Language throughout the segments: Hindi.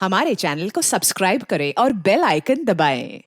हमारे चैनल को सब्सक्राइब करें और बेल आइकन दबाएं।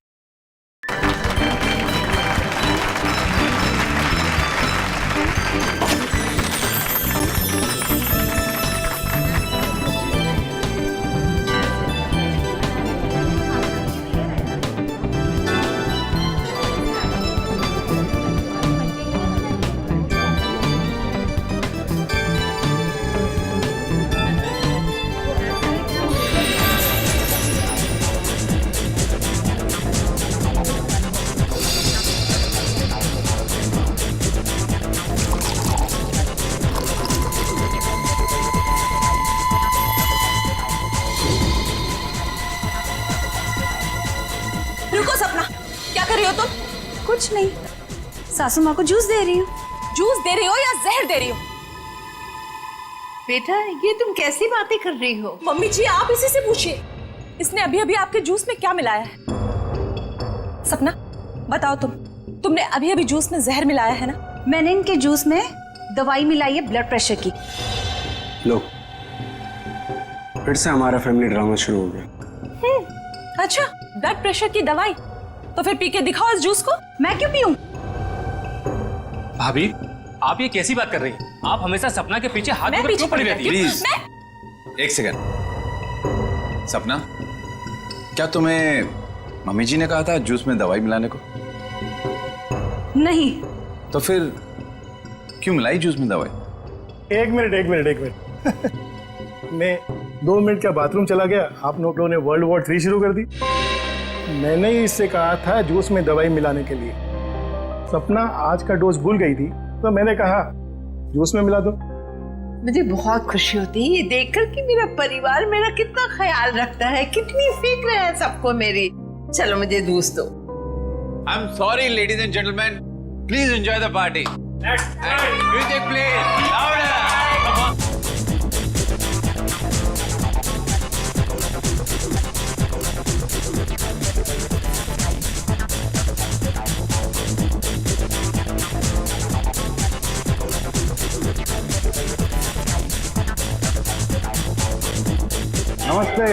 रुको सपना, क्या कर रही हो तुम? कुछ नहीं, सासू माँ को जूस दे रही हूँ। जूस दे रही हो या जहर दे रही हो? बेटा ये तुम कैसी बातें कर रही हो? मम्मी जी आप इसी से पूछिए, इसने अभी अभी आपके जूस में क्या मिलाया है? सपना बताओ, तुमने अभी अभी जूस में जहर मिलाया है ना? मैंने इनके जूस में दवाई मिलाई है ब्लड प्रेशर की। लो, फिर से हमारा फैमिली ड्रामा शुरू हो गया। अच्छा, ब्लड प्रेशर की दवाई? तो फिर पी के दिखाओ इस जूस को। मैं क्यों पीऊं? भाभी, आप ये कैसी बात कर रही हैं? आप हमेशा सपना के पीछे हाथ धोकर क्यों पड़ी रहती हैं? प्लीज एक सेकंड। सपना, क्या तुम्हें मम्मी जी ने कहा था जूस में दवाई मिलाने को? नहीं। तो फिर क्यों मिलाई जूस में दवाई? एक मिनट मैं 2 मिनट का बाथरूम चला गया, आप लोगों ने वर्ल्ड वॉर 3 शुरू कर दी। मैंने ही इससे कहा था जूस में दवाई मिलाने के लिए। सपना आज का डोज भूल गई थी, तो मैंने कहा जूस में मिला दो। मुझे बहुत खुशी होती है ये देखकर कि मेरा परिवार मेरा कितना ख्याल रखता है, कितनी फिक्र है सबको मेरी। चलो मुझे जूस दो। I am sorry ladies and gentleman, please enjoy the party. Music please louder. नमस्ते।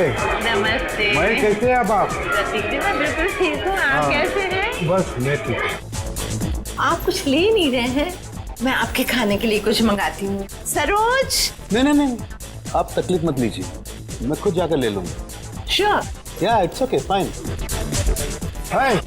नमस्ते। मैं कैसे हैं आप? प्रतीक जी मैं बिल्कुल ठीक हूँ, आप कैसे हैं? बस मैं ठीक हूँ। आप कुछ ले नहीं रहे हैं? मैं आपके खाने के लिए कुछ मंगाती हूँ। सरोज। नहीं, आप तकलीफ मत लीजिए, मैं खुद जाकर ले लूंगा। श्योर। या it's okay, fine. Hi.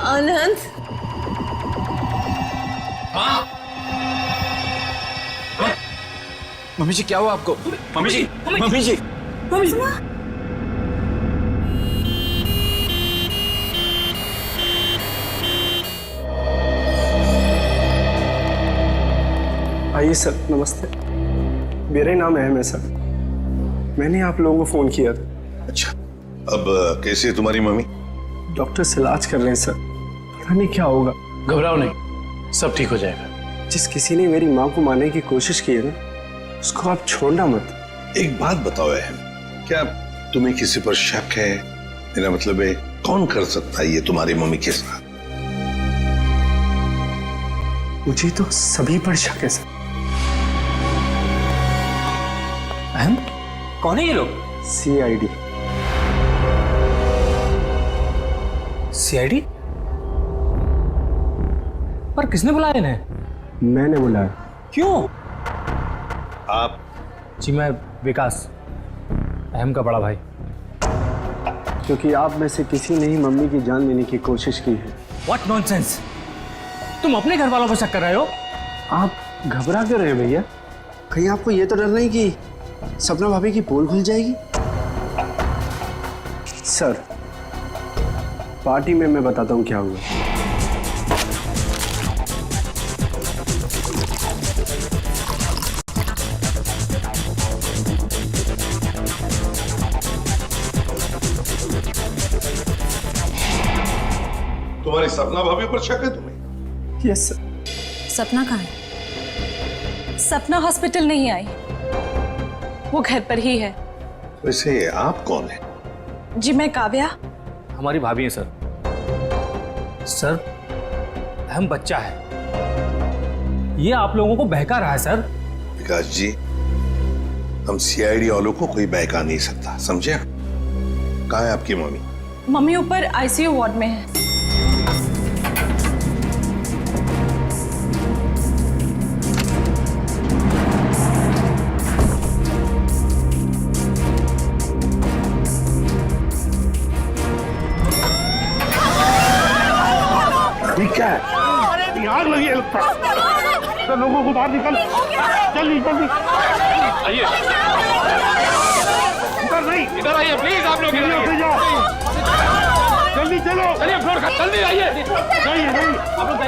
Anand. Mummy ji क्या हुआ आपको? Mummy ji, mummy ji. आइए सर, नमस्ते। मेरा ही नाम अहम है सर, मैंने आप लोगों को फोन किया था। अच्छा, अब कैसी है तुम्हारी मम्मी? डॉक्टर से इलाज कर रहे हैं सर, पता नहीं क्या होगा। घबराओ नहीं, सब ठीक हो जाएगा। जिस किसी ने मेरी माँ को मारने की कोशिश की है ना, उसको आप छोड़ना मत। एक बात बताओ अहम, क्या तुम्हें किसी पर शक है? मेरा मतलब है कौन कर सकता है ये तुम्हारी मम्मी के साथ? मुझे तो सभी पर शक है सर। अहम, कौन है ये लोग? CID। CID? पर किसने बुलाया इन्हें? मैंने बुलाया। क्यों? आप? जी मैं विकास, अहम का बड़ा भाई। क्योंकि आप में से किसी ने ही मम्मी की जान लेने की कोशिश की है। What nonsense? तुम अपने घर वालों पर शक कर रहे हो? आप घबरा क्यों रहे हैं भैया? कहीं आपको ये तो डर नहीं कि सपना भाभी की पोल खुल जाएगी? सर, पार्टी में मैं बताता हूँ क्या हुआ। तुम्हारी सपना भाभी पर शक है तुम्हें? Yes sir. सपना कहाँ है? सपना हॉस्पिटल नहीं आई, वो घर पर ही है। वैसे आप कौन है? जी मैं काव्या। हमारी भाभी है सर। सर हम बच्चा है, ये आप लोगों को बहका रहा है सर। विकास जी, हम सीआईडी वालों को कोई बहका नहीं सकता, समझे? कहाँ है आपकी मम्मी? मम्मी ऊपर आईसीयू वार्ड में है। ठीक है, आग लगी है लगता है। तो लोगों को बाहर निकल, जल्दी जल्दी। आइए इधर नहीं, इधर आइए प्लीज, आप लोग इधर आइए। जाओ, जल्दी चलो। चलिए फ्लोर का, जल्दी आइए। नहीं नहीं, आप लोग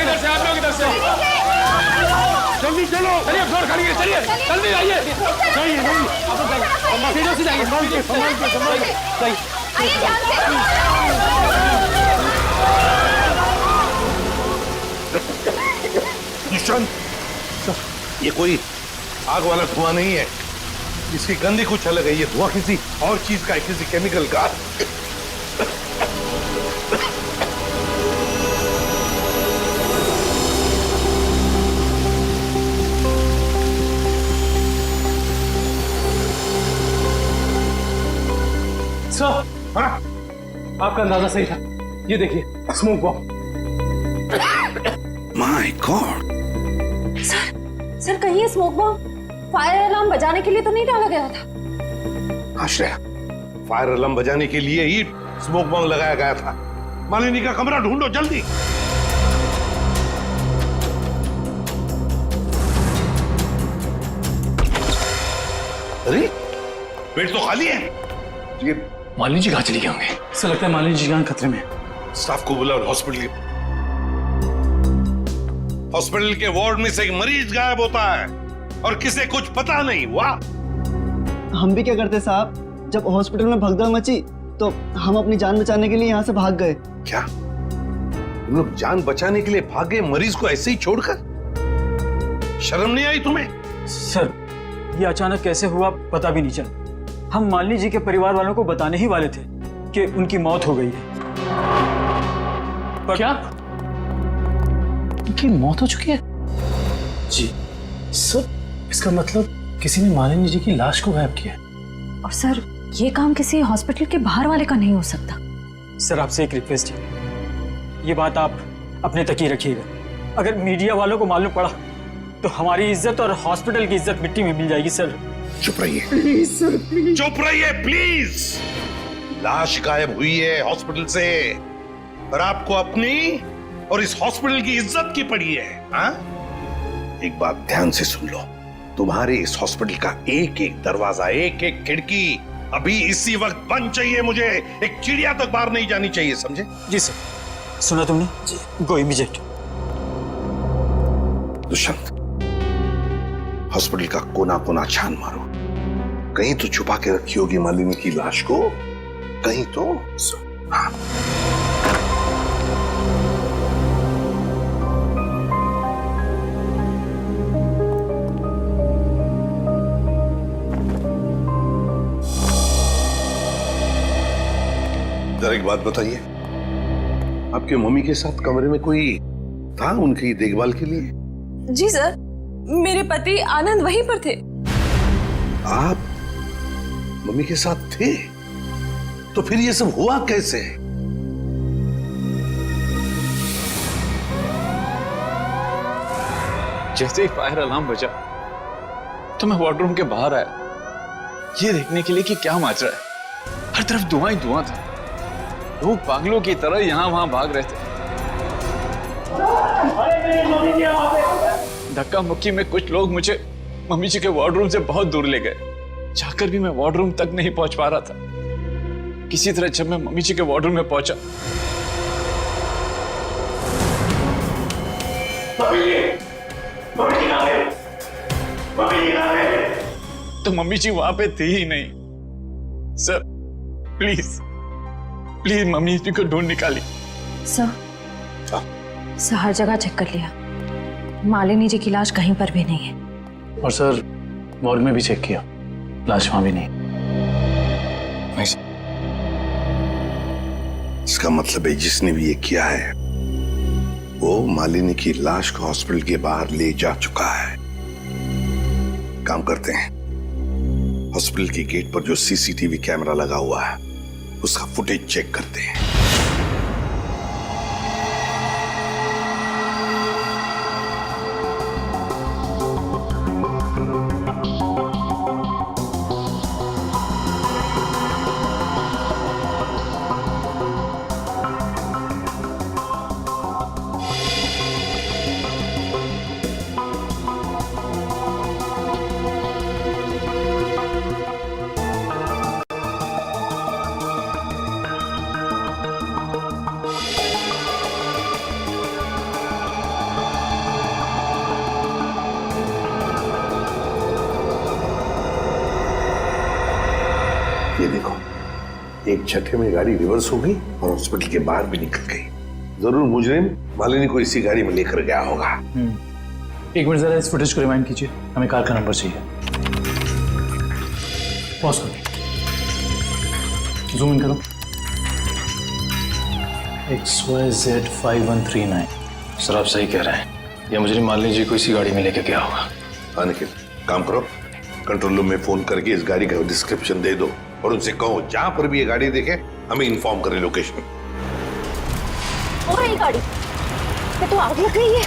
इधर से आप लोग इधर से जल्दी चलो। चलिए फ्लोर खाली है, चलिए जल्दी आइए। नहीं नहीं, आप लोग जाइए, से जाइए, संभाल के संभाल के संभाल के। निशांत, ये कोई आग वाला धुआं नहीं है, इसकी गंदी कुछ अलग है। ये धुआं किसी और चीज का है, किसी केमिकल का। सर हाँ? आपका अंदाजा सही था, ये देखिए smoke bomb. My God, sir कहीं स्मोक बॉम्ब फायर अलार्म बजाने के लिए तो नहीं डाला गया था? आश्रया, फायर अलार्म बजाने के लिए ही स्मोक बॉम्ब लगाया गया था। मालिनी का कमरा ढूंढो जल्दी। अरे बेड तो खाली है। ये मालिनी जी कहाँ चली गए होंगे? ऐसा लगता है मालिनी जी जान खतरे में। स्टाफ को बुलाओ, हॉस्पिटल के वार्ड में से एक मरीज गायब होता है और किसे कुछ पता नहीं। वाह, हम भी क्या करते साहब, जब हॉस्पिटल में भगदड़ मची तो हम अपनी जान बचाने के लिए यहाँ से भाग गए। क्या तुम लोग जान बचाने के लिए भागे, मरीज को ऐसे ही छोड़कर? शर्म नहीं आई तुम्हें? सर ये अचानक कैसे हुआ पता भी नहीं चला। हम मालिनी जी के परिवार वालों को बताने ही वाले थे कि उनकी मौत हो गई है। पर क्या उनकी मौत हो चुकी है? जी सर इसका मतलब किसी ने मालिनी जी की लाश को गायब किया। और सर ये काम किसी हॉस्पिटल के बाहर वाले का नहीं हो सकता। सर आपसे एक रिक्वेस्ट है, ये बात आप अपने तक ही रखिएगा। अगर मीडिया वालों को मालूम पड़ा तो हमारी इज्जत और हॉस्पिटल की इज्जत मिट्टी में मिल जाएगी। सर चुप रहिए प्लीज सर, प्लीज चुप रहिए प्लीज। लाश गायब हुई है हॉस्पिटल से और आपको अपनी और इस हॉस्पिटल की इज्जत की पड़ी है। हाँ? एक बात ध्यान से सुन लो, तुम्हारे इस हॉस्पिटल का एक एक दरवाजा, एक एक खिड़की अभी इसी वक्त बंद चाहिए। मुझे एक चिड़िया तक बाहर नहीं जानी चाहिए, समझे? जी सर, सुना तुमने? गो इमीडिएट। दुष्यंत, हॉस्पिटल का कोना कोना छान मारो, कहीं तो छुपा के रखी होगी मालिनी की लाश को, कहीं तो। हाँ। जरा एक बात बताइए, आपके मम्मी के साथ कमरे में कोई था उनकी देखभाल के लिए? जी सर, मेरे पति आनंद वहीं पर थे। आप मम्मी के साथ थे? तो फिर ये सब हुआ कैसे? जैसे ही फायर अलार्म बजा तो मैं वार्डरूम के बाहर आया, ये देखने के लिए कि क्या मच रहा है। हर तरफ धुआं ही धुआं था, लोग पागलों की तरह यहां वहां भाग रहे थे। धक्का मुक्की में कुछ लोग मुझे मम्मी जी के वार्डरूम से बहुत दूर ले गए। जाकर भी मैं वार्डरूम तक नहीं पहुंच पा रहा था। किसी तरह जब मैं मम्मी जी के वार्डरूम में पहुंचा तो मम्मी जी वहां पे थी ही नहीं। सर प्लीज प्लीज मम्मी जी को ढूंढ निकाली। सर हर जगह चेक कर लिया, मालिनी जी की लाश कहीं पर भी नहीं है। और सर मॉर्ग में भी चेक किया, लाश वहां भी नहीं। इसका मतलब है जिसने भी ये किया है वो मालिनी की लाश को हॉस्पिटल के बाहर ले जा चुका है। काम करते हैं, हॉस्पिटल के गेट पर जो सीसीटीवी कैमरा लगा हुआ है उसका फुटेज चेक करते हैं। ये देखो, एक झटके में गाड़ी रिवर्स हो गई और हॉस्पिटल के बाहर भी निकल गई। जरूर मुजरिम मालिनी को इसी गाड़ी में लेकर गया होगा। एक मिनट जरा इस फुटेज को रिमाइंड कीजिए, हमें कार का नंबर चाहिए। पॉज करो, जूम इन करो। XYZ5139। सर आप सही कह रहे हैं, या मुजरिम मालिनी जी को इसी गाड़ी में लेके गया होगा। निखिल, काम करो, कंट्रोल रूम में फोन करके इस गाड़ी का डिस्क्रिप्शन दे दो और उनसे कहो जहां पर भी ये गाड़ी देखे हमें इन्फॉर्म करें लोकेशन। और ये गाड़ी ये तो आग लग गई है।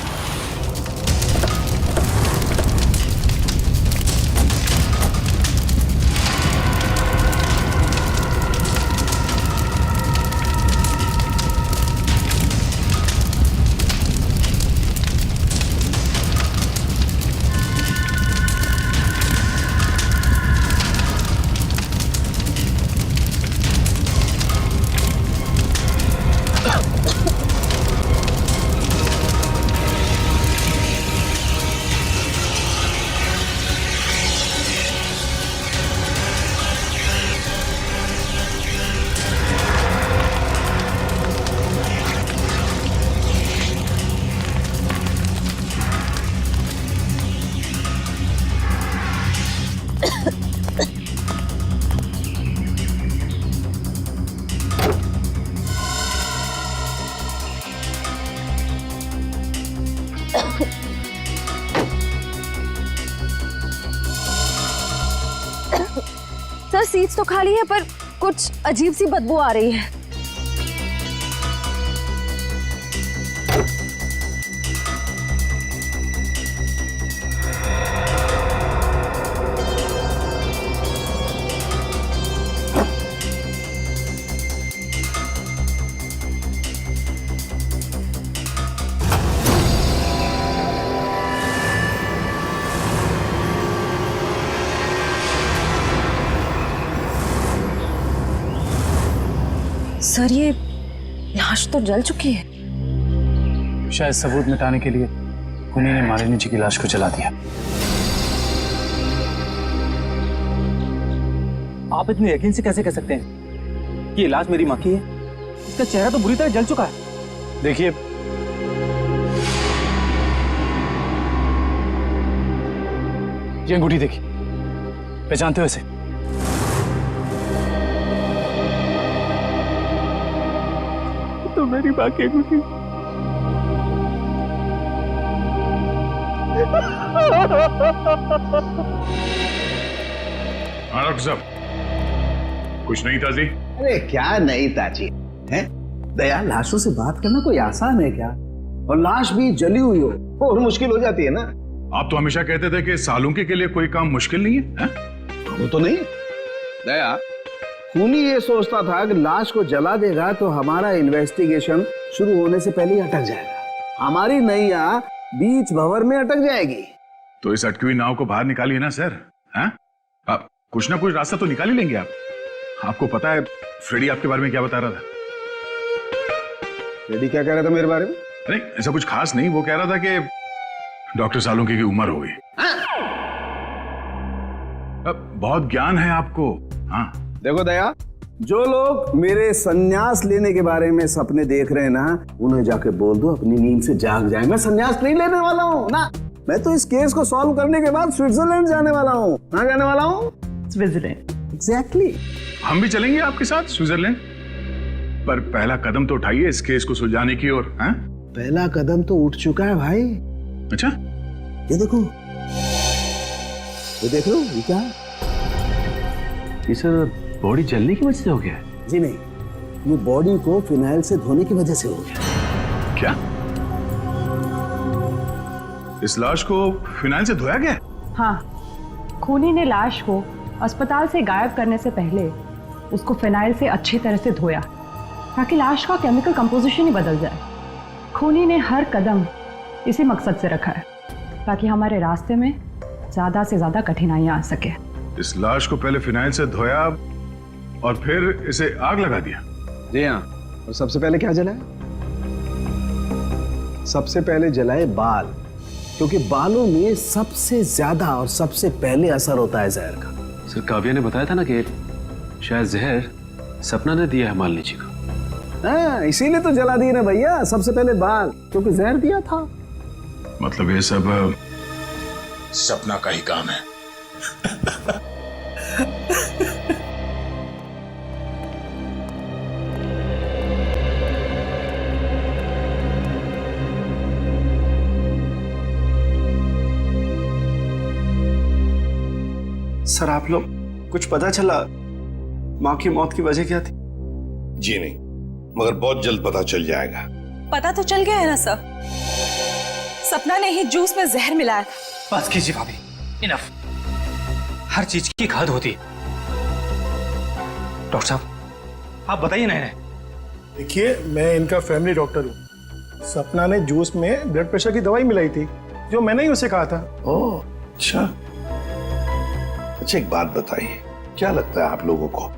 सर सीट्स तो खाली है पर कुछ अजीब सी बदबू आ रही है। सर ये लाश तो जल चुकी है। शायद सबूत मिटाने के लिए उन्हीं ने मालिनी जी की लाश को जला दिया। आप इतने यकीन से कैसे कह सकते हैं कि ये लाश मेरी मां की है? इसका चेहरा तो बुरी तरह जल चुका है। देखिए, ये अंगूठी देखिए, पहचानते हो इसे? तो मेरी मां की अंगूठी। हाँ डॉक्टर साहब, कुछ नहीं ताजी? अरे क्या नहीं ताजी है? दया, लाशों से बात करना कोई आसान है क्या? और लाश भी जली हुई हो और मुश्किल हो जाती है ना। आप तो हमेशा कहते थे कि सालुंकी के लिए कोई काम मुश्किल नहीं है, वो तो नहीं दया, खूनी ये सोचता था कि लाश को जला देगा तो हमारा इन्वेस्टिगेशन शुरू होने से पहले ही अटक जाएगा, हमारी नैया बीच भंवर में अटक जाएगी। तो इस अटकी हुई नाव को बाहर निकालिए ना सर। हैं? आप कुछ ना कुछ रास्ता तो निकाल ही लेंगे आप। आपको पता है फ्रेडी आपके बारे में क्या बता रहा था? फ्रेडी क्या कह रहा था मेरे बारे में? नहीं, ऐसा कुछ खास नहीं। वो कह रहा था कि डॉक्टर सालुंकी की उम्र हो गई। अब बहुत ज्ञान है आपको। हाँ देखो दया, जो लोग मेरे संन्यास लेने के बारे में सपने देख रहे हैं ना, उन्हें जाके बोल दो अपनी नींद से जाग जाए। मैं संन्यास नहीं लेने वाला हूँ ना, मैं तो इस केस को सॉल्व करने के बाद स्विट्जरलैंड जाने वाला हूँ। कहाँ जाने वाला हूँ? स्विट्जरलैंड। एग्जैक्टली। हम भी चलेंगे आपके साथ स्विट्जरलैंड, पर पहला कदम तो उठाइए इस केस को सुलझाने की ओर। पहला कदम तो उठ चुका है भाई। अच्छा, ये देखो, ये देख लो, ये क्या है? ये सर बॉडी जलने की वजह से हो गया है? जी नहीं, ये बॉडी को फिनाइल से धोने की वजह से हो गया। क्या इस लाश को फिनाइल से धोया गया? हाँ, खूनी ने लाश को अस्पताल से गायब करने से पहले उसको फिनाइल से अच्छी तरह से धोया ताकि लाश का केमिकल कंपोजिशन ही बदल जाए। खूनी ने हर कदम इसी मकसद से रखा है ताकि हमारे रास्ते में ज्यादा से ज्यादा कठिनाइयां आ सके। इस लाश को पहले फिनाइल से धोया और फिर इसे आग लगा दिया? जी हाँ। और सबसे पहले क्या जलाए? सबसे पहले जलाए बाल, क्योंकि बालों में सबसे ज्यादा और सबसे पहले असर होता है जहर का। सर काव्या ने बताया था ना कि शायद जहर सपना ने दिया है मालिनी जी को। हाँ, इसीलिए तो जला दिए ना भैया, सबसे पहले बाल, क्योंकि जहर दिया था। मतलब ये सब सपना का ही काम है। सर आप लोग कुछ पता चला माँ की मौत की वजह क्या थी? जी नहीं, मगर बहुत जल्द पता चल जाएगा। पता तो चल गया है ना सर, सपना ने ही जूस में जहर मिलाया था। बस कीजिए भाभी, इनफ। हर चीज की खाद होती है। डॉक्टर साहब आप बताइए ना। देखिए, मैं इनका फैमिली डॉक्टर हूँ। सपना ने जूस में ब्लड प्रेशर की दवाई मिलाई थी, जो मैंने ही उसे कहा था। ओह अच्छा। अच्छा एक बात बताइए, क्या लगता है आप लोगों को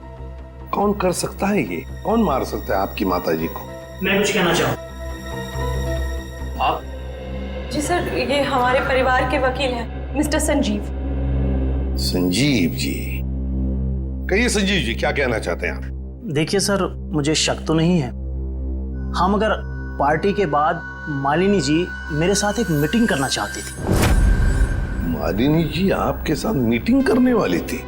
कौन कर सकता है ये? कौन मार सकता है आपकी माता जी को? मैं कुछ कहना चाहूँ। जी सर, ये हमारे परिवार के वकील हैं, मिस्टर संजीव। संजीव जी, कहिए संजीव जी, क्या कहना चाहते हैं आप? देखिए सर, मुझे शक तो नहीं है। हाँ, मगर पार्टी के बाद मालिनी जी मेरे साथ एक मीटिंग करना चाहती थी। मालिनी जी आपके साथ मीटिंग करने वाली थी?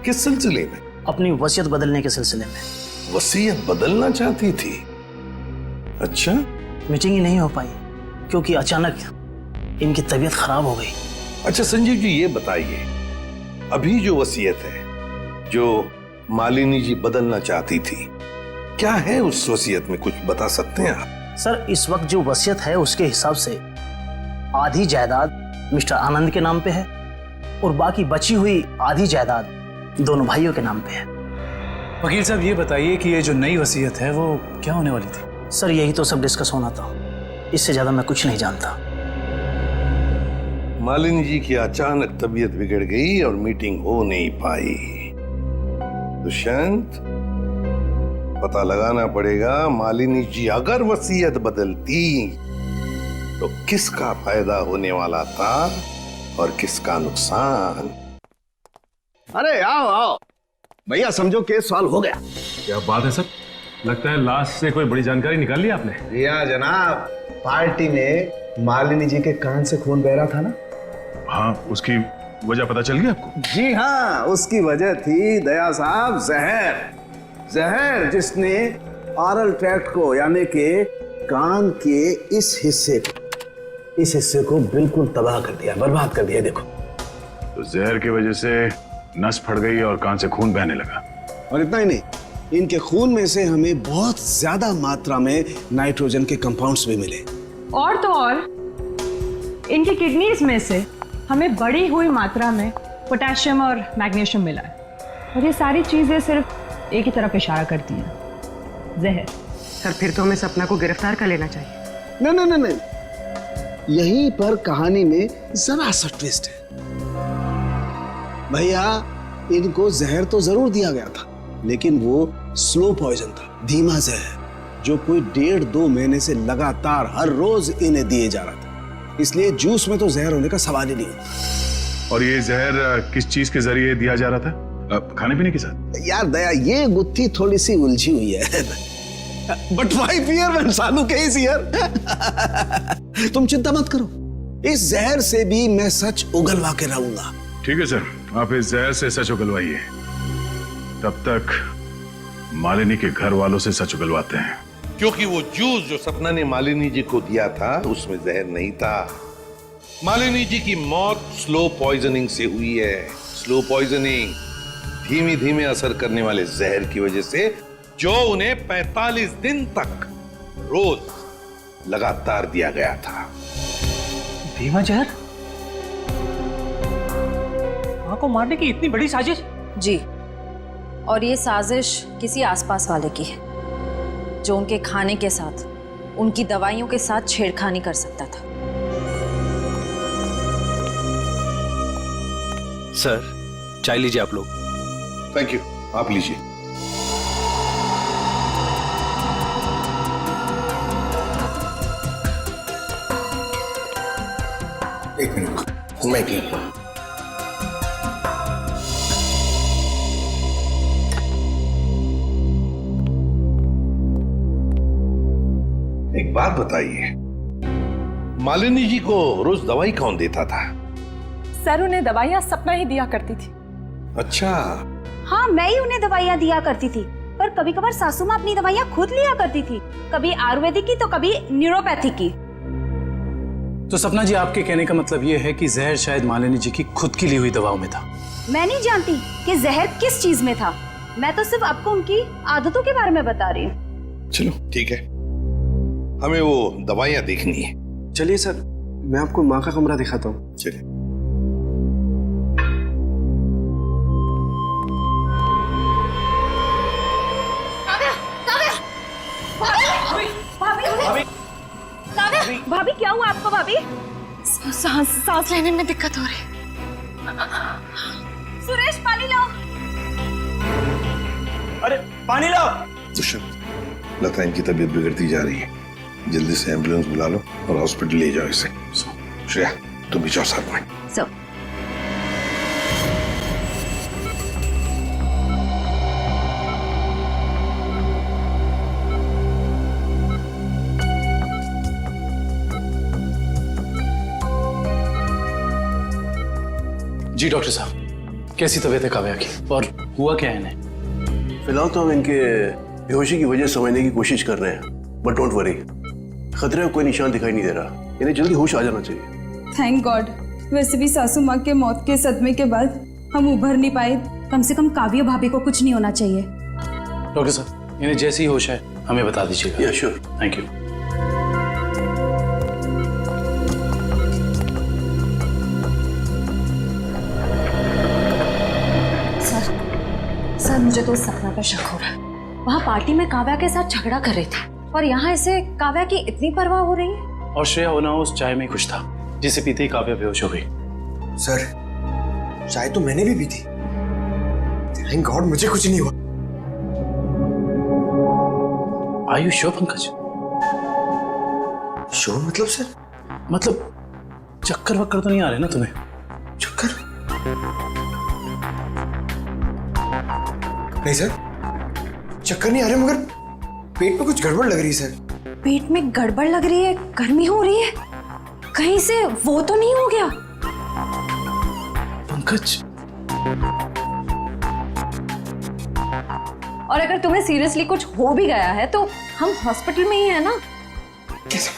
किस सिलसिले में? अपनी वसीयत बदलने के सिलसिले में। वसीयत बदलना चाहती थी? अच्छा। मीटिंग ही नहीं हो पाई क्योंकि अचानक इनकी तबीयत खराब हो गई। अच्छा संजीव जी, ये बताइए, अभी जो वसीयत है जो मालिनी जी बदलना चाहती थी, क्या है उस वसीयत में? कुछ बता सकते हैं आप? सर, इस वक्त जो वसीयत है उसके हिसाब से आधी जायदाद मिस्टर आनंद के नाम पे है और बाकी बची हुई आधी जायदाद दोनों भाइयों के नाम पे है। वकील साहब ये बताइए कि ये जो नई वसीयत है वो क्या होने वाली थी? सर, यही तो सब डिस्कस होना था, इससे ज्यादा मैं कुछ नहीं जानता। मालिनी जी की अचानक तबीयत बिगड़ गई और मीटिंग हो नहीं पाई। दुष्यंत, पता लगाना पड़ेगा मालिनी जी अगर वसीयत बदलती तो किसका फायदा होने वाला था और किसका नुकसान। अरे आओ आओ भैया, समझो केस सॉल्व हो गया। क्या बात है सर, लगता है लाश से कोई बड़ी जानकारी निकाल ली आपने। रिया जनाब, पार्टी में मालिनी जी के कान से खून बह रहा था ना? हाँ, उसकी वजह पता चल गई आपको? जी हाँ, उसकी वजह थी दया साहब जहर। जहर जिसने ऑरल ट्रैक्ट को यानी कि कान के इस हिस्से को बिल्कुल तबाह कर दिया, बर्बाद कर दिया। देखो, तो जहर की वजह से नस फट गई और कान से खून बहने लगा। और इतना ही नहीं, इनके खून में से हमें बहुत ज्यादा मात्रा में नाइट्रोजन के कंपाउंड्स भी मिले। और तो और इनकी किडनीज में से हमें बढ़ी हुई मात्रा में पोटेशियम और मैग्नीशियम मिला है। और ये सारी चीजें सिर्फ एक ही तरफ इशारा करती हैं, जहर। सर, फिर तो हमें सपना को गिरफ्तार कर लेना चाहिए। नहीं, यहीं पर कहानी में जरा सा ट्विस्ट है भैया। इनको जहर तो जरूर दिया गया था, लेकिन वो स्लो पॉइजन था, धीमा जहर, जो कोई 1.5-2 महीने से लगातार हर रोज इन्हें दिए जा रहा था। इसलिए जूस में तो जहर होने का सवाल ही नहीं होता। और ये जहर किस चीज के जरिए दिया जा रहा था? खाने पीने के साथ? यार दया, ये गुत्थी थोड़ी सी उलझी हुई है, बट वाई फियर व्हेन सानू इज हियर? तुम चिंता मत करो, इस जहर से भी मैं सच उगलवा के रहूंगा। ठीक है सर, आप इस जहर से सच उगलवाइए, तब तक मालिनी के घर वालों से सच उगलवाते हैं। क्योंकि वो जूस जो सपना ने मालिनी जी को दिया था उसमें जहर नहीं था। मालिनी जी की मौत स्लो पॉइजनिंग से हुई है। स्लो पॉइजनिंग, धीमे धीमे असर करने वाले जहर की वजह से, जो उन्हें 45 दिन तक रोज लगातार दिया गया था। धीमा जहर? मां को मारने की इतनी बड़ी साजिश? जी, और ये साजिश किसी आसपास वाले की है जो उनके खाने के साथ, उनकी दवाइयों के साथ छेड़खानी कर सकता था। सर, चाय लीजिए आप लोग। थैंक यू, आप लीजिए। एक मिनट, मैं क्लीन। एक बात बताइए, मालिनी जी को रोज दवाई कौन देता था? सर, उन्हें दवाइयां सपना ही दिया करती थी। अच्छा। हाँ, मैं ही उन्हें दवाइयाँ दिया करती थी, पर कभी कभार सासू माँ अपनी दवाइयाँ खुद लिया करती थी, कभी आयुर्वेदिक की तो कभी न्यूरोपैथिक की। तो सपना जी, आपके कहने का मतलब ये है कि जहर शायद मालिनी जी की खुद की ली हुई दवाओं में था? मैं नहीं जानती कि जहर किस चीज में था, मैं तो सिर्फ आपको उनकी आदतों के बारे में बता रही हूँ। चलो ठीक है, हमें वो दवाइयां देखनी है। चलिए सर, मैं आपको माँ का कमरा दिखाता हूँ। चलिए। भाभी, क्या हुआ आपको भाभी? सांस लेने में दिक्कत हो रही। सुरेश, पानी लाओ। अरे पानी लाओ। दुष्यंत, लता इनकी तबीयत बिगड़ती जा रही है, जल्दी से एम्बुलेंस बुला लो और हॉस्पिटल ले जाओ इसे। श्रेया, तुम भी जाओ साथ में। जी डॉक्टर साहब, कैसी तबीयत है काव्या की और हुआ क्या है इन्हें? फिलहाल तो हम इनके बेहोशी की वजह समझने की कोशिश कर रहे हैं, बट डोंट वरी, खतरे का कोई निशान दिखाई नहीं दे रहा। इन्हें जल्दी होश आ जाना चाहिए। Thank God. वैसे भी सासू माँ के मौत के सदमे के बाद हम उभर नहीं पाए। कम से कम काव्या भाभी को कुछ नहीं होना चाहिए। डॉक्टर साहब, इन्हें जैसी होश है हमें बता दीजिएगा। या श्योर। Thank you. सर, मुझे तो सपना पर शक हो रहा है। वहाँ पार्टी में काव्या के साथ झगड़ा कर रही थी और यहाँ इसे काव्या की इतनी परवाह हो रही है। और श्रेया होना उस चाय में खुश था जिसे पीते ही काव्या बेहोश हो गई। सर, चाय तो मैंने भी पी थी। थैंक गॉड मुझे कुछ नहीं हुआ। Are you sure Pankaj? Sure मतलब सर? मतलब चक्कर वक्कर तो नहीं आ रहे ना तुम्हें? चक्कर? नहीं सर, चक्कर नहीं आ रहे, मगर पेट में कुछ गड़बड़ लग रही है सर। पेट में गड़बड़ लग रही है, गर्मी हो रही है, कहीं से वो तो नहीं हो गया? पंकज, और अगर तुम्हें सीरियसली कुछ हो भी गया है तो हम हॉस्पिटल में ही है ना। कैसे?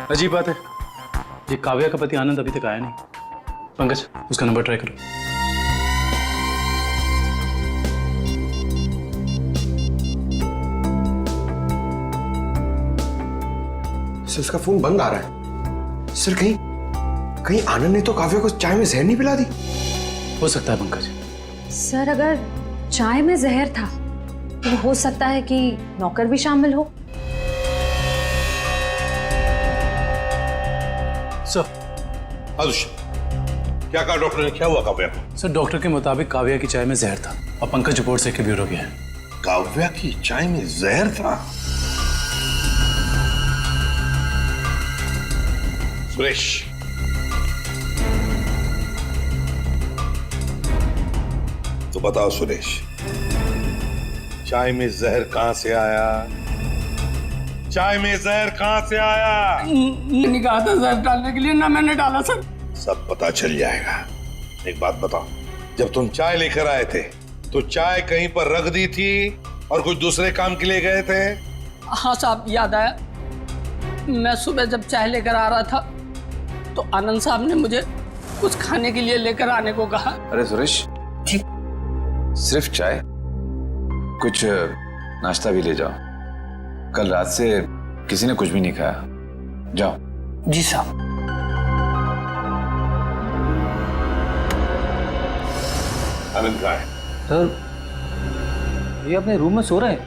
अजीब बात है, ये काव्या का पति आनंद अभी तक आया नहीं। पंकज, उसका नंबर ट्राई करो। सर, उसका फोन बंद आ रहा है। सर, कहीं आनंद ने तो काव्या को चाय में जहर नहीं पिला दी? हो सकता है पंकज। सर, अगर चाय में जहर था तो हो सकता है कि नौकर भी शामिल हो। सर, क्या कहा डॉक्टर ने? क्या हुआ काव्या को? सर, डॉक्टर के मुताबिक काव्या की चाय में जहर था और पंकज रिपोर्ट से के ब्यूरो गया है। काव्या की चाय में जहर था? सुरेश, बताओ सुरेश, चाय में जहर कहां से आया? चाय में जहर कहां से आया? मैंने कहा था जहर डालने के लिए, ना मैंने डाला सर। सब पता चल जाएगा। एक बात बताओ, जब तुम चाय लेकर आए थे तो चाय कहीं पर रख दी थी और कुछ दूसरे काम के लिए गए थे? हाँ साहब, याद आया। मैं सुबह जब चाय लेकर आ रहा था तो आनंद साहब ने मुझे कुछ खाने के लिए लेकर आने को कहा। अरे सुरेश, सिर्फ चाय? कुछ नाश्ता भी ले जाओ। कल रात से किसी ने कुछ भी नहीं खाया। जाओ। जी साहब। आनंद कहाँ है? सर, ये अपने रूम में सो रहे हैं।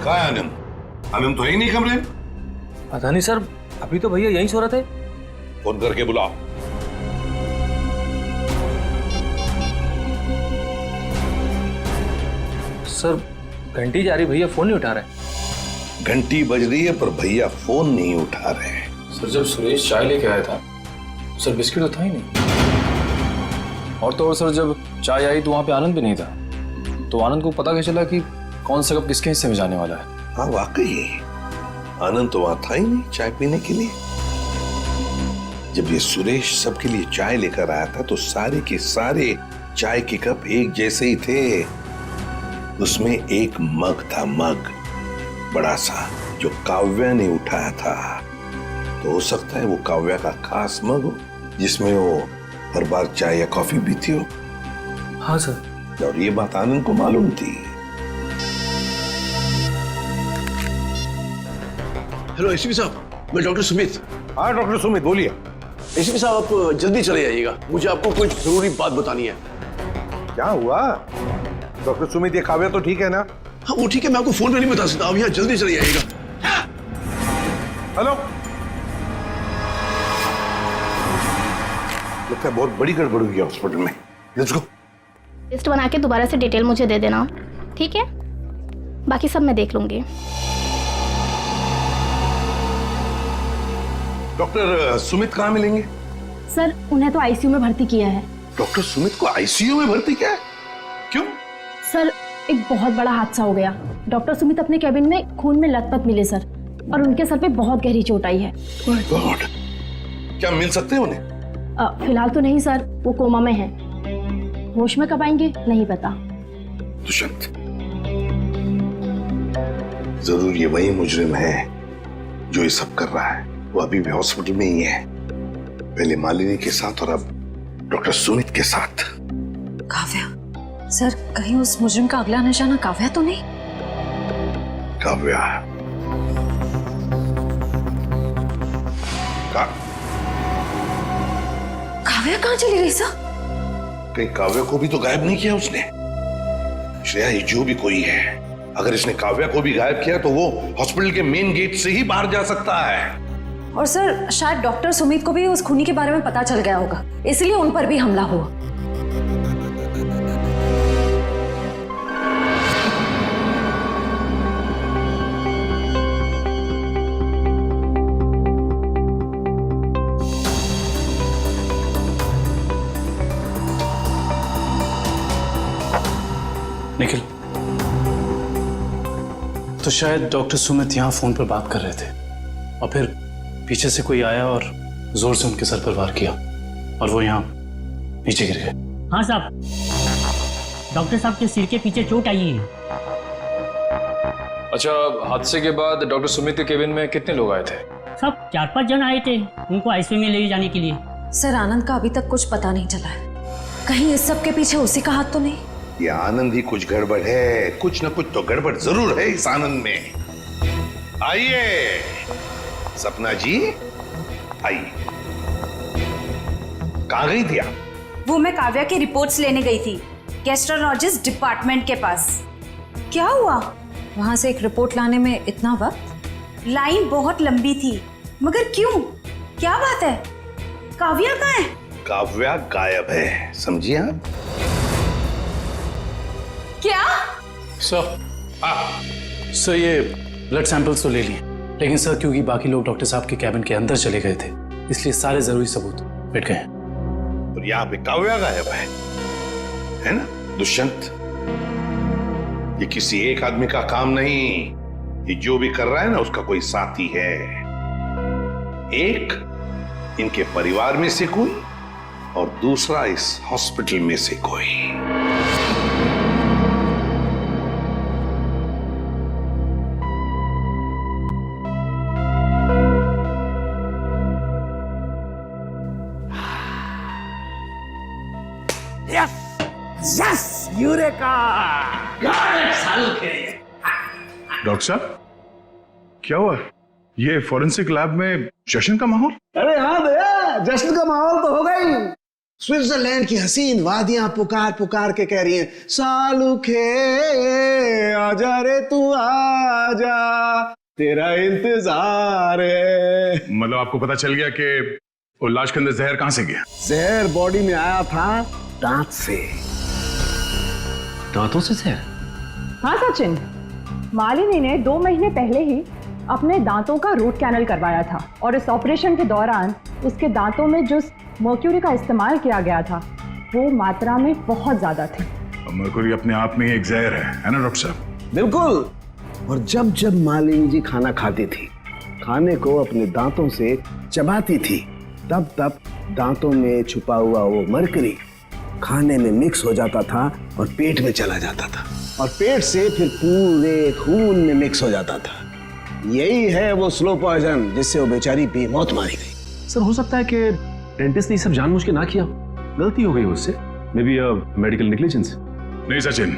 कहाँ है आनंद? आनंद तो है ही नहीं कमरे में। पता नहीं सर, अभी तो भैया यहीं सो रहे थे। फोन करके बुलाओ। सर, घंटी जा रही, भैया फोन नहीं उठा रहे। घंटी बज रही है पर भैया फोन नहीं उठा रहे। सर, जब सुरेश चाय लेके आया था सर, बिस्किट तो था ही नहीं। और तो और सर, जब चाय आई तो वहां पे आनंद भी नहीं था। तो आनंद को पता कैसे चला कि कौन सा कप किसके हिस्से में जाने वाला है? हाँ वाकई, आनंद तो वहां था ही नहीं चाय पीने के लिए। जब ये सुरेश सबके लिए चाय लेकर आया था तो सारे के सारे चाय के कप एक जैसे ही थे। उसमें एक मग था, मग बड़ा सा, जो काव्या ने उठाया था। तो हो सकता है वो काव्या का खास मग हो जिसमें वो हर बार चाय या कॉफी पीती हो। हाँ सर। और ये बात आनंद को मालूम थी। हेलो एसीपी साहब, मैं डॉक्टर सुमित। हाँ डॉक्टर सुमित, बोलिए। एसीपी साहब, आप जल्दी चले आइएगा, मुझे आपको कोई जरूरी बात बतानी है। क्या हुआ डॉक्टर सुमित? ये काव्या तो ठीक है ना? हाँ वो ठीक है, मैं आपको फोन पे नहीं बता सकता। आप यहाँ जल्दी चले आइएगा। हेलो, लगता है बहुत बड़ी गड़बड़ हुई है हॉस्पिटल में। Let's go. लिस्ट बना के दोबारा से डिटेल मुझे दे देना, ठीक है? बाकी सब मैं देख लूंगी। डॉक्टर सुमित कहाँ मिलेंगे? सर, उन्हें तो आईसीयू में भर्ती किया है। डॉक्टर सुमित को आईसीयू में भर्ती किया है? क्यों? सर, एक बहुत बड़ा हादसा हो गया। डॉक्टर सुमित अपने कैबिन में खून में लथपथ मिले सर, और उनके सर पे बहुत गहरी चोट आई है। माय गॉड, क्या मिल सकते हैं उन्हें? फिलहाल तो नहीं सर, वो कोमा में हैं। होश में कब आएंगे नहीं पता। दुष्यंत, जरूर ये वही मुजरिम है जो ये सब कर रहा है। वो अभी भी हॉस्पिटल में ही है, पहले मालिनी के साथ और अब डॉक्टर सुमित के साथ। काव्या सर, कहीं उस मुजरिम का अगला निशाना काव्या तो नहीं? काव्या काव्या कहाँ चली गई सर? कहीं काव्या को भी तो गायब नहीं किया उसने? श्रेया, ये जो भी कोई है, अगर इसने काव्या को भी गायब किया तो वो हॉस्पिटल के मेन गेट से ही बाहर जा सकता है। और सर, शायद डॉक्टर सुमित को भी उस खूनी के बारे में पता चल गया होगा, इसलिए उन पर भी हमला हुआ। निखिल, तो शायद डॉक्टर सुमित यहाँ फोन पर बात कर रहे थे और फिर पीछे से कोई आया और जोर से उनके सर पर वार किया और वो यहाँ नीचे गिर गए। हाँ साहब, डॉक्टर साहब के सिर के पीछे चोट आई है। अच्छा, हादसे के बाद डॉक्टर सुमित के केबिन में कितने लोग आए थे? सब 4-5 जन आए थे उनको आईसीयू में ले जाने के लिए। सर, आनंद का अभी तक कुछ पता नहीं चला है। कहीं इस सब के पीछे उसी का हाथ तो नहीं? ये आनंद ही कुछ गड़बड़ है, कुछ ना कुछ तो गड़बड़ जरूर है इस आनंद में। आइए सपना जी, आइए। कहाँ गई थी आप? वो मैं काव्या की रिपोर्ट्स लेने गई थी गैस्ट्रोलॉजिस्ट डिपार्टमेंट के पास। क्या हुआ? वहां से एक रिपोर्ट लाने में इतना वक्त? लाइन बहुत लंबी थी, मगर क्यों? क्या बात है? काव्या कहाँ है? काव्या गायब है, समझिए आप? क्या? सर ये ब्लड सैंपल्स तो ले लिए, लेकिन सर क्योंकि बाकी लोग डॉक्टर साहब के कैबिन के अंदर चले गए थे इसलिए सारे जरूरी सबूत मिट गए। और यहाँ पे काव्या गायब है ना दुष्यंत? ये किसी एक आदमी का काम नहीं, ये जो भी कर रहा है ना उसका कोई साथी है। एक इनके परिवार में से कोई और दूसरा इस हॉस्पिटल में से कोई। Yes eureka. डॉक्टर साहब क्या हुआ? ये फॉरेंसिक लैब में जश्न का माहौल? अरे हाँ भैया, जश्न का माहौल तो होगा ही। स्विट्जरलैंड की हसीन वादियां पुकार पुकार के कह रही हैं, सालुखे आजा रे तू आजा, तेरा इंतजार है। मतलब आपको पता चल गया कि वो लाश के अंदर जहर कहां से गया? जहर बॉडी में आया था दांत से। दांतों से जहर? हाँ सचिन, मालिनी ने 2 महीने पहले ही अपने दांतों का रूट कैनल करवाया था और इस ऑपरेशन के दौरान उसके दांतों में जो मर्क्यूरी का इस्तेमाल किया गया था वो मात्रा में बहुत ज्यादा थी। मर्क्यूरी अपने आप में ही एक जहर है ना डॉक्टर साहब? बिल्कुल। और जब जब मालिनी जी खाना खाती थी, खाने को अपने दांतों से चबाती थी, तब तब दांतों में छुपा हुआ वो मर्क्यूरी खाने में मिक्स हो जाता था और पेट में चला जाता था और पेट से फिर पूरे खून में मिक्स हो जाता था। यही है वो स्लो पॉइजन जिससे वो बेचारी बेमौत मारी गई। सर हो सकता है कि डेंटिस्ट ने सब जानबूझ के ना किया, गलती हो गई उससे, मे बी मेडिकल नेग्लिजेंस। नहीं सचिन,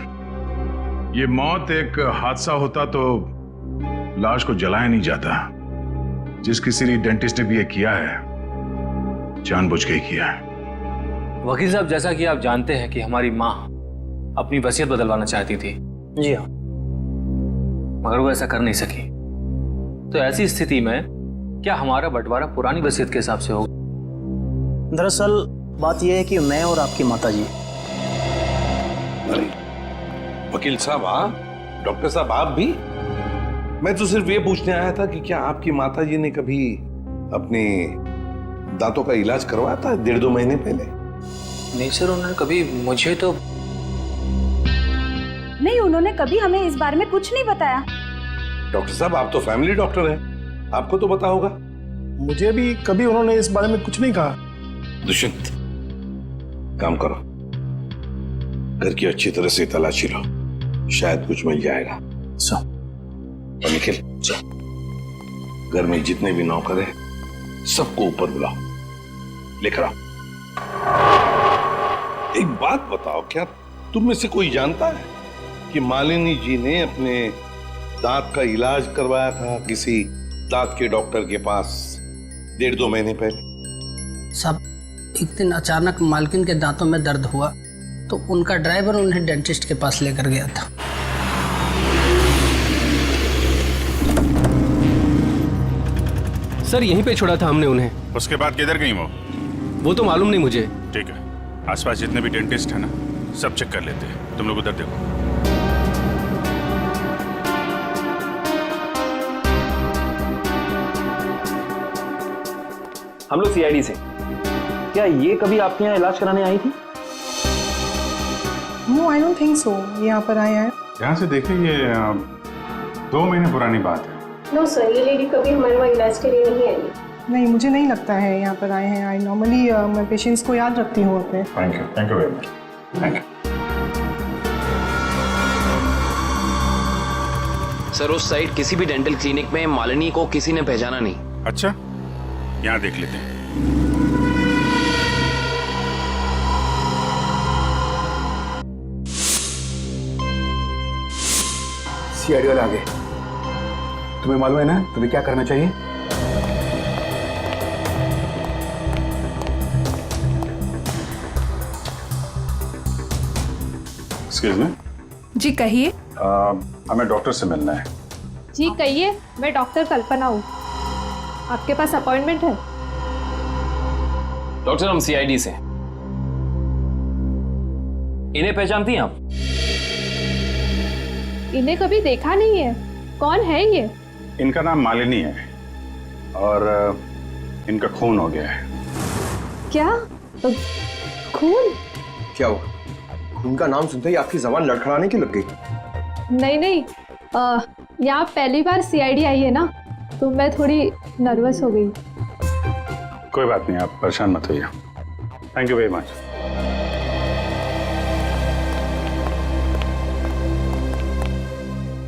ये मौत एक हादसा होता तो लाश को जलाया नहीं जाता। जिस किसी ने डेंटिस्ट ने भी ये किया है जानबूझ के किया है। वकील साहब, जैसा कि आप जानते हैं कि हमारी माँ अपनी वसीयत बदलवाना चाहती थी। जी हाँ। मगर वो ऐसा कर नहीं सकी, तो ऐसी स्थिति में क्या हमारा बंटवारा पुरानी वसीयत के हिसाब से होगा? दरअसल बात यह है कि मैं और आपकी माताजी। अरे वकील साहब आप, डॉक्टर साहब आप भी? मैं तो सिर्फ ये पूछने आया था कि क्या आपकी माताजी ने कभी अपने दांतों का इलाज करवाया था 1.5-2 महीने पहले? नहीं सर, उन्होंने कभी मुझे तो नहीं, उन्होंने कभी हमें इस बारे में कुछ नहीं बताया। डॉक्टर साहब आप तो फैमिली डॉक्टर हैं, आपको तो पता होगा। मुझे भी कभी उन्होंने इस बारे में कुछ नहीं कहा। दुष्यंत काम करो, घर की अच्छी तरह से तलाशी लो, शायद कुछ मिल जाएगा। और निखिल घर में जितने भी नौकर हैं सबको ऊपर बुलाओ, लेकर आओ। एक बात बताओ, क्या तुम में से कोई जानता है कि मालिनी जी ने अपने दांत का इलाज करवाया था किसी दांत के डॉक्टर के पास 1.5-2 महीने पहले? सब एक दिन अचानक मालकिन के दांतों में दर्द हुआ तो उनका ड्राइवर उन्हें डेंटिस्ट के पास लेकर गया था। सर यहीं पे छोड़ा था हमने उन्हें। उसके बाद किधर गई वो तो मालूम नहीं मुझे। ठीक है, आसपास जितने भी डेंटिस्ट है ना सब चेक कर लेते हैं। तुम लोग उधर देखो। हम लोग सीआईडी से। क्या ये कभी आपके यहाँ इलाज कराने आई थी? No I don't think so. यहाँ पर आए हैं। यहाँ से देखिए, ये 2 महीने पुरानी बात है। नो सर, ये लेडी कभी हमारे वहाँ इलाज के लिए नहीं आई। नहीं, मुझे नहीं लगता है यहाँ पर आए हैं। आई नॉर्मली मैं पेशेंट्स को याद रखती हूँ अपने। Thank you very much. Thank you sir. उस साइड किसी भी डेंटल क्लिनिक में मालिनी को किसी ने पहचाना नहीं। अच्छा, यहाँ देख लेते हैं। सीआईडी वाले आ गए। तुम्हें मालूम है ना तुम्हें क्या करना चाहिए? Excuse me. जी कहिए। हमें डॉक्टर से मिलना है। जी कहिए, मैं डॉक्टर कल्पना हूँ। आपके पास अपॉइंटमेंट है? डॉक्टर हम सीआईडी से। इन्हें पहचानती हैं आप? इन्हें कभी देखा नहीं है। कौन है ये? इनका नाम मालिनी है और इनका खून हो गया है। क्या? खून? क्या हुआ? खून का नाम सुनते ही आपकी जबान लड़खड़ाने की लग गई? नहीं, यहाँ पहली बार सीआईडी आई है ना, तो मैं थोड़ी नर्वस हो गई। कोई बात नहीं, आप परेशान मत होइए। Thank you very much.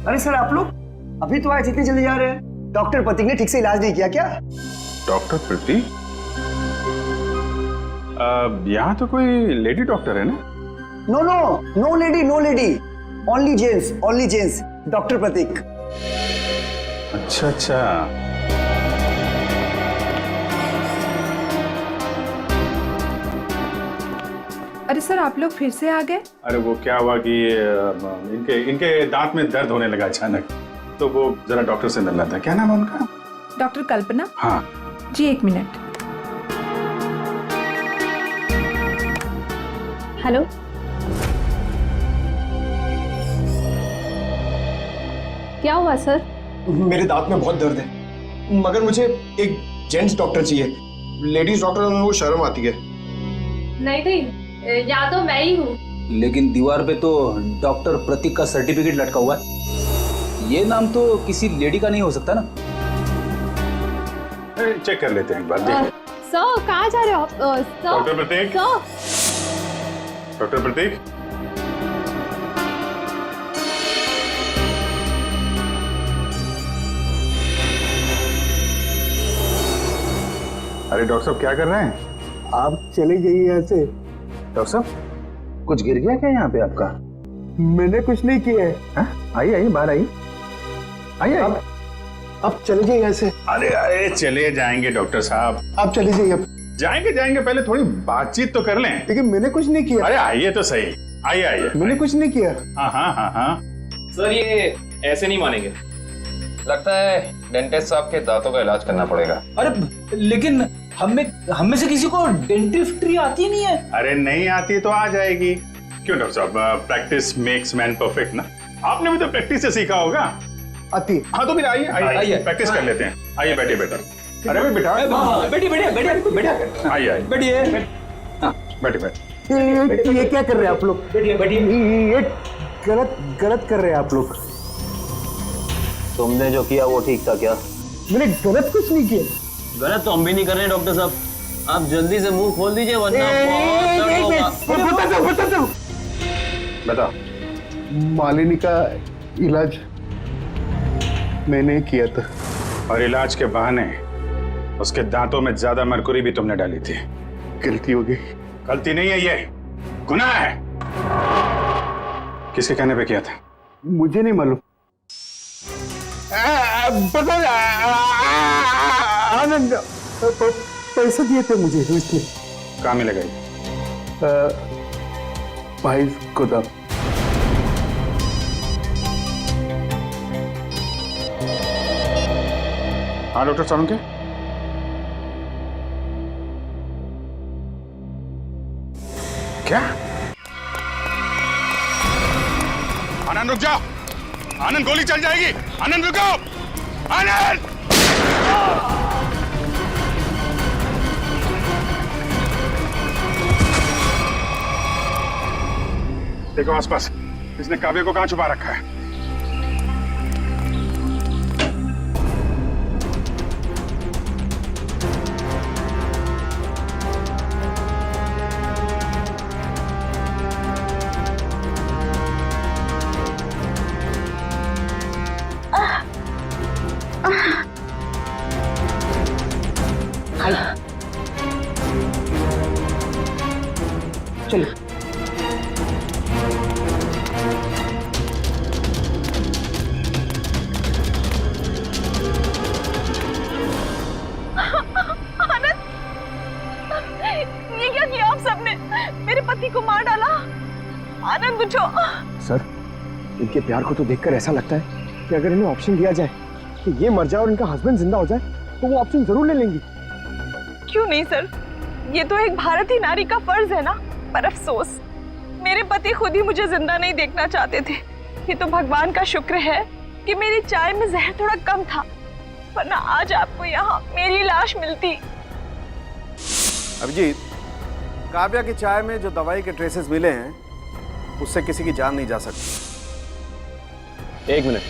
अरे सर, आप लोग अभी तो आज इतनी जल्दी जा रहे हैं? डॉक्टर प्रतीक ने ठीक से इलाज नहीं किया क्या? डॉक्टर प्रतीक? यहाँ तो कोई लेडी डॉक्टर है ना? No no, no lady, no lady, only gents, only gents, doctor Prateek. अच्छा अच्छा। अरे सर, आप लोग फिर से आ गए? अरे वो क्या हुआ कि इनके दांत में दर्द होने लगा अचानक, तो वो जरा डॉक्टर से मिलना था। क्या नाम है उनका? डॉक्टर कल्पना। हाँ जी, 1 मिनट। हेलो, क्या हुआ सर? मेरे दांत में बहुत दर्द है, मगर मुझे एक जेंट्स डॉक्टर चाहिए। लेडीज डॉक्टर में वो शर्म आती है। नहीं, या तो मैं ही हूँ। लेकिन दीवार पे तो डॉक्टर प्रतीक का सर्टिफिकेट लटका हुआ है। ये नाम तो किसी लेडी का नहीं हो सकता ना? चेक कर लेते हैं एक बार, देखिए। सर, कहाँ जा रहे हो आप? डॉक्टर प्रतीक। डॉक्टर प्रतीक, अरे डॉक्टर साहब क्या कर रहे हैं? आप चले जाइए यहाँ से। डॉक्टर साहब, कुछ गिर गया क्या यहाँ पे आपका? मैंने कुछ नहीं किया है। आइए बाहर आइए। अब चले जाइए यहाँ से। अरे चले जाएंगे डॉक्टर साहब। आप चले जाइए। अब जाएंगे, पहले थोड़ी बातचीत तो कर लें। लेकिन मैंने कुछ नहीं किया। अरे आइए तो सही, आइए। मैंने कुछ नहीं किया। हाँ। सर ये ऐसे नहीं मानेंगे, लगता है डेंटिस्ट साहब के दांतों का इलाज करना पड़ेगा। अरे लेकिन हमें से किसी को डेंटिस्ट्री आती नहीं है। अरे नहीं आती तो आ जाएगी। क्यों डॉक्टर साहब, प्रैक्टिस मेक्स मैन परफेक्ट ना। आपने भी तो प्रैक्टिस से सीखा होगा। आती। हाँ तो फिर आइए प्रैक्टिस कर लेते हैं। आइए बैठिए बेटा। अरे भाई बेटा, आइए बैठिए। ये क्या कर रहे हैं आप लोग? ये गलत कर रहे हैं आप लोग। तुमने जो किया वो ठीक था क्या? मैंने गलत कुछ नहीं किया। गलत तो हम भी नहीं कर रहे डॉक्टर साहब। आप जल्दी से मुंह खोल दीजिए वरना बता। मालिनी का इलाज मैंने किया था। और इलाज के बहाने उसके दांतों में ज्यादा मरकुरी भी तुमने डाली थी। गलती हो गई। गलती नहीं है, ये गुनाह है। किसके कहने पे किया था? मुझे नहीं मालूम। आनंद पैसे दिए थे मुझे, इसलिए। कहाँ मिलेगा ये? भाई को था। हाँ डॉक्टर साहब के क्या? आनंद रुक जाओ। आनंद गोली चल जाएगी। आनंद रुको। आनंद! देखो आसपास, इसने काव्य को कहां छुपा रखा है? चलो। ये क्या किया आप सबने? मेरे पति को मार डाला। आनंद उठो। सर, इनके प्यार को तो देखकर ऐसा लगता है कि अगर इन्हें ऑप्शन दिया जाए कि ये मर जाए और इनका हस्बैंड जिंदा हो जाए तो वो ऑप्शन जरूर ले लेंगी। क्यों नहीं सर, ये तो एक भारतीय नारी का फर्ज है ना। पर अफसोस मेरे पति खुद ही मुझे जिंदा नहीं देखना चाहते थे। ये तो भगवान का शुक्र है कि मेरी चाय में जहर थोड़ा कम था, वरना आज आपको यहाँ मेरी लाश मिलती अभिजीत, काव्या की चाय में जो दवाई के ट्रेसेस मिले हैं उससे किसी की जान नहीं जा सकती। एक मिनट,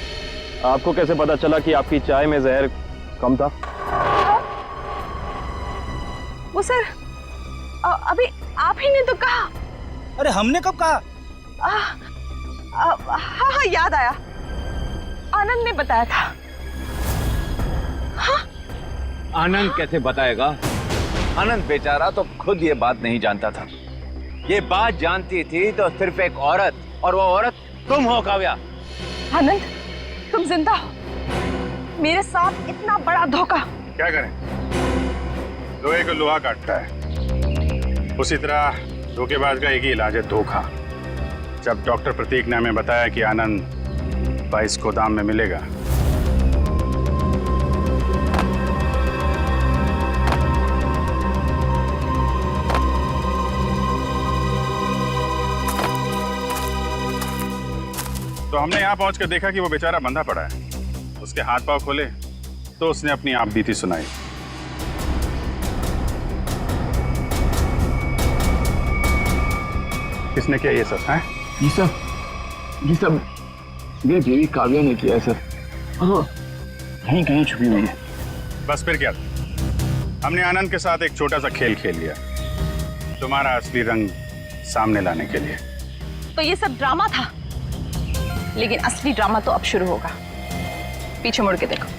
आपको कैसे पता चला कि आपकी चाय में जहर कम था? वो सर अभी आप ही ने तो कहा। अरे हमने कब कहा? हाँ याद आया, आनंद ने बताया था। हाँ? आनंद कैसे बताएगा? आनंद बेचारा तो खुद ये बात नहीं जानता था। ये बात जानती थी तो सिर्फ एक औरत, और वो औरत तुम हो काव्या। आनंद, तुम जिंदा हो, मेरे साथ इतना बड़ा धोखा। क्या करें, लोहे को लोहा काटता है, उसी तरह धोखेबाज का एक ही इलाज है, धोखा। जब डॉक्टर प्रतीक ने हमें बताया कि आनंद 22 गोदाम में मिलेगा, तो हमने यहाँ पहुंचकर देखा कि वो बेचारा बंधा पड़ा है। उसके हाथ पांव खोले तो उसने अपनी आप बीती सुनाई। किसने किया ये सब? है ये सब मेरी बीवी काव्या ने किया है सर। कहीं कहीं छुपी हुई है। बस फिर क्या, हमने आनंद के साथ एक छोटा सा खेल खेल लिया, तुम्हारा असली रंग सामने लाने के लिए। तो ये सब ड्रामा था, लेकिन असली ड्रामा तो अब शुरू होगा। पीछे मुड़ के देखो।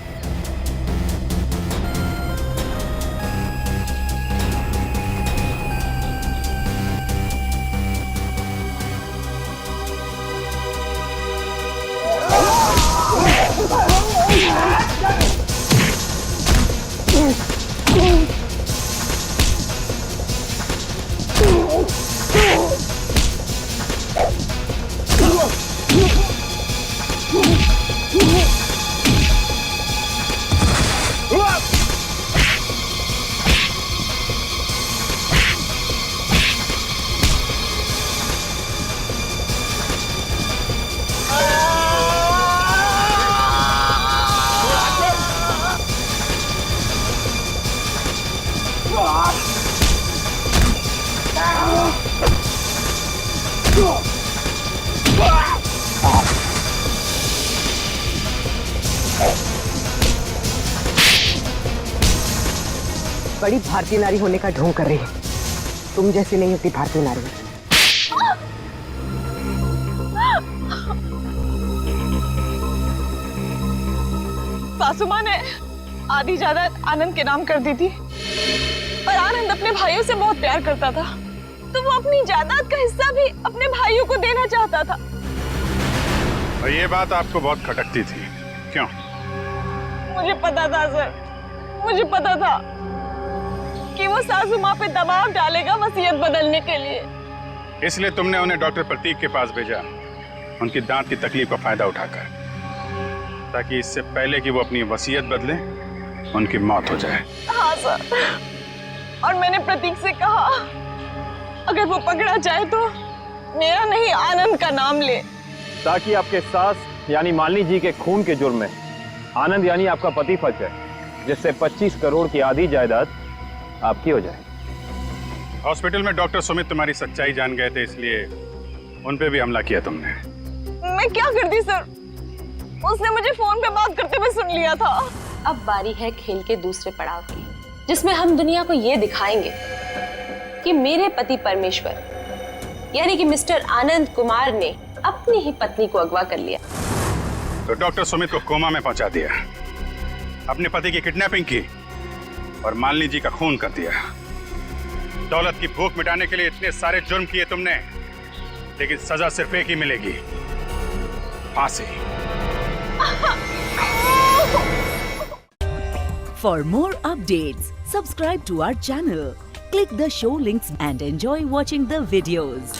बड़ी भारतीय नारी होने का ढोंग कर रही है। तुम जैसी नहीं होती भारतीय नारी। सासू माँ ने आधी जायदाद आनंद के नाम कर दी थी, और आनंद अपने भाइयों से बहुत प्यार करता था, तो वो अपनी जायदाद का हिस्सा भी अपने भाइयों को देना चाहता था। और ये बात आपको बहुत खटकती थी, क्यों? मुझे पता था सर, मुझे पता था कि वो सासू माँ पे दबाव डालेगा वसीयत बदलने के लिए। इसलिए तुमने उन्हें डॉक्टर प्रतीक के पास भेजा, उनकी दांत की तकलीफ का फायदा उठाकर, ताकि इससे पहले कि वो अपनी वसीयत बदले उनकी मौत हो जाए। हाँ सर, और मैंने प्रतीक से कहा अगर वो पकड़ा जाए तो मेरा नहीं आनंद का नाम ले, ताकि आपके सास यानी मालिनी जी के खून के जुर्म में आनंद यानी आपका पति फंस जाए, जिससे 25 करोड़ की आधी जायदाद आपकी हो जाए। हॉस्पिटल में डॉक्टर सुमित तुम्हारी सच्चाई जान गए थे, इसलिए उन पे भी हमला किया तुमने। मैं क्या करती सर, उसने मुझे फोन पे बात करते हुए सुन लिया था। अब बारी है खेल के दूसरे पड़ाव की, जिसमें हम दुनिया को ये दिखाएंगे कि मेरे पति परमेश्वर यानी कि मिस्टर आनंद कुमार ने अपनी ही पत्नी को अगवा कर लिया। तो डॉक्टर सुमित को कोमा में पहुंचा दिया, अपने पति की किडनैपिंग की और मालिनी जी का खून कर दिया। दौलत की भूख मिटाने के लिए इतने सारे जुर्म किए तुमने, लेकिन सजा सिर्फ एक ही मिलेगी, फांसी। For more updates, subscribe to our channel, click the show links and enjoy watching the videos.